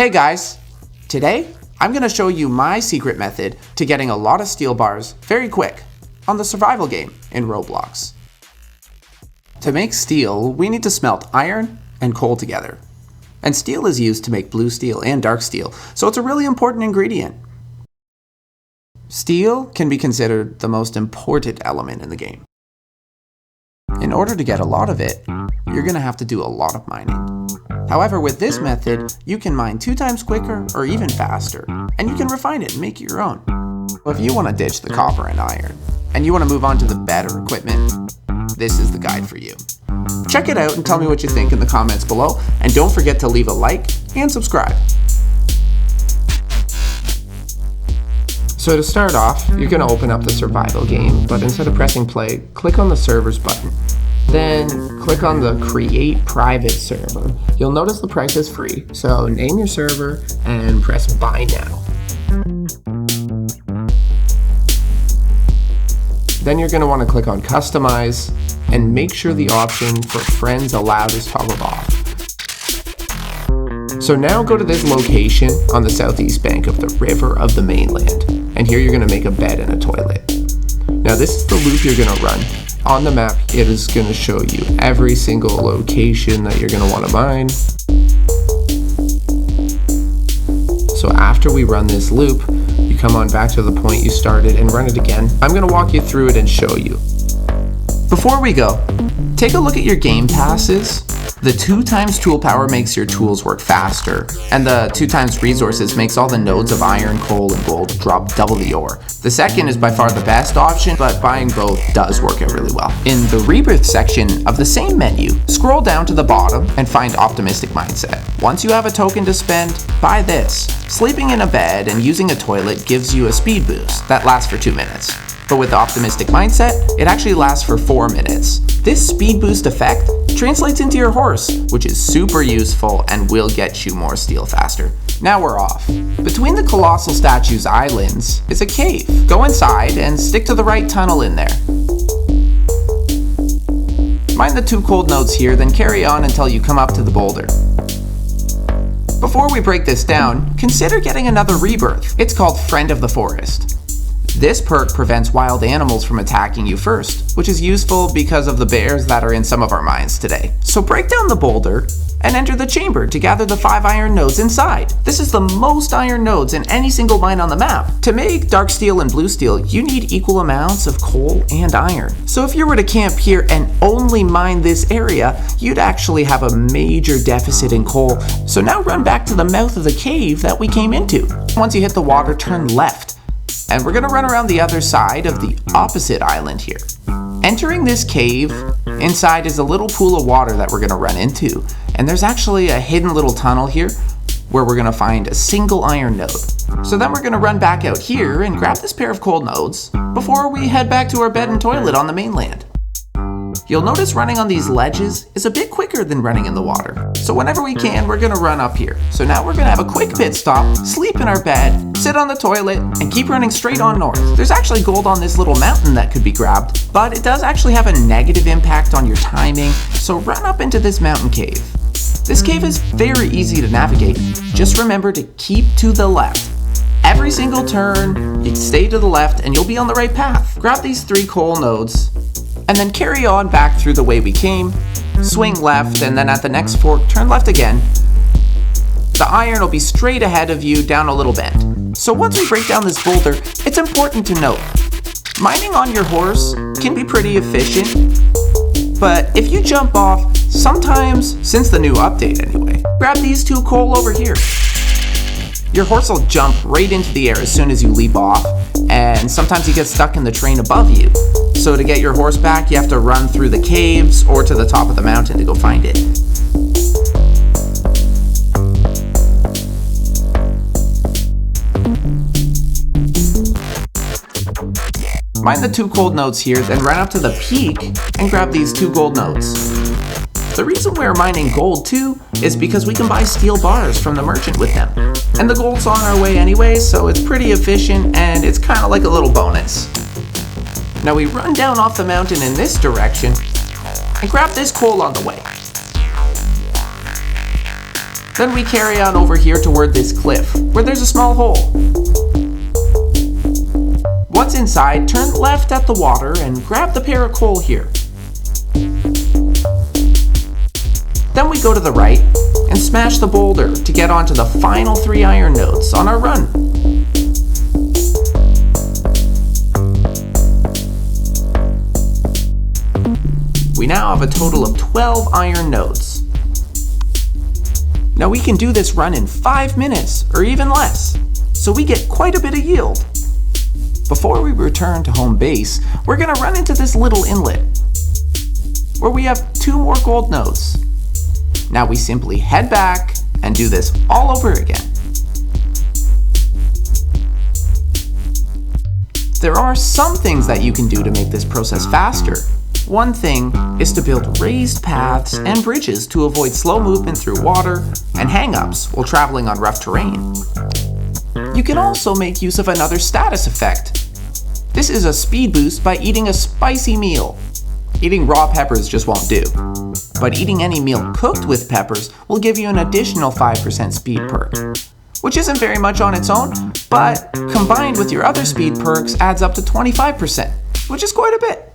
Hey guys, today I'm going to show you my secret method to getting a lot of steel bars very quick on the survival game in Roblox. To make steel, we need to smelt iron and coal together. And steel is used to make blue steel and dark steel, so it's a really important ingredient. Steel can be considered the most important element in the game. In order to get a lot of it, you're going to have to do a lot of mining. However, with this method, you can mine 2 times quicker or even faster, and you can refine it and make it your own. If you want to ditch the copper and iron, and you want to move on to the better equipment, this is the guide for you. Check it out and tell me what you think in the comments below, and don't forget to leave a like and subscribe. So to start off, you're going to open up the survival game, but instead of pressing play, click on the servers button. Then click on the create private server. You'll notice the price is free, so name your server and press buy now. Then you're going to want to click on customize and make sure the option for friends allowed is toggled off. So now go to this location on the southeast bank of the river of the mainland, and here you're going to make a bed and a toilet. Now this is the loop you're going to run. On the map, it is going to show you every single location that you're going to want to mine. So after we run this loop, you come on back to the point you started and run it again. I'm going to walk you through it and show you. Before we go, take a look at your game passes. The 2 times tool power makes your tools work faster, and the 2 times resources makes all the nodes of iron, coal, and gold drop double the ore. The second is by far the best option, but buying both does work out really well. In the rebirth section of the same menu, scroll down to the bottom and find optimistic mindset. Once you have a token to spend, buy this. Sleeping in a bed and using a toilet gives you a speed boost that lasts for 2 minutes. But with the optimistic mindset, it actually lasts for 4 minutes. This speed boost effect translates into your horse, which is super useful and will get you more steel faster. Now we're off. Between the colossal statues' islands is a cave. Go inside and stick to the right tunnel in there. Mine the 2 cold nodes here, then carry on until you come up to the boulder. Before we break this down, consider getting another rebirth. It's called Friend of the Forest. This perk prevents wild animals from attacking you first, which is useful because of the bears that are in some of our mines today. So break down the boulder and enter the chamber to gather the 5 iron nodes inside. This is the most iron nodes in any single mine on the map. To make Darksteel and Bluesteel, you need equal amounts of coal and iron. So if you were to camp here and only mine this area, you'd actually have a major deficit in coal. So now run back to the mouth of the cave that we came into. Once you hit the water, turn left. And we're going to run around the other side of the opposite island here. Entering this cave, inside is a little pool of water that we're going to run into. And there's actually a hidden little tunnel here where we're going to find a single iron node. So then we're going to run back out here and grab this pair of coal nodes before we head back to our bed and toilet on the mainland. You'll notice running on these ledges is a bit quicker than running in the water. So whenever we can, we're going to run up here. So now we're going to have a quick pit stop, sleep in our bed, sit on the toilet, and keep running straight on north. There's actually gold on this little mountain that could be grabbed, but it does actually have a negative impact on your timing, so run up into this mountain cave. This cave is very easy to navigate. Just remember to keep to the left. Every single turn, you stay to the left and you'll be on the right path. Grab these 3 coal nodes, and then carry on back through the way we came, swing left, and then at the next fork, turn left again. The iron will be straight ahead of you down a little bend. So once we break down this boulder, it's important to note, mining on your horse can be pretty efficient, but if you jump off, sometimes, since the new update anyway, grab these 2 coal over here. Your horse will jump right into the air as soon as you leap off, and sometimes you get stuck in the terrain above you. So to get your horse back, you have to run through the caves or to the top of the mountain to go find it. Mine the 2 gold nodes here, then run up to the peak and grab these 2 gold nodes. The reason we're mining gold too is because we can buy steel bars from the merchant with them. And the gold's on our way anyway, so it's pretty efficient and it's kind of like a little bonus. Now we run down off the mountain in this direction and grab this coal on the way. Then we carry on over here toward this cliff, where there's a small hole. Once inside, turn left at the water and grab the pair of coal here. Then we go to the right and smash the boulder to get onto the final 3 iron nodes on our run. We now have a total of 12 iron nodes. Now we can do this run in 5 minutes or even less, so we get quite a bit of yield. Before we return to home base, we're going to run into this little inlet where we have 2 more gold nodes. Now we simply head back and do this all over again. There are some things that you can do to make this process faster. One thing is to build raised paths and bridges to avoid slow movement through water and hang-ups while traveling on rough terrain. You can also make use of another status effect. This is a speed boost by eating a spicy meal. Eating raw peppers just won't do, but eating any meal cooked with peppers will give you an additional 5% speed perk, which isn't very much on its own, but combined with your other speed perks adds up to 25%, which is quite a bit.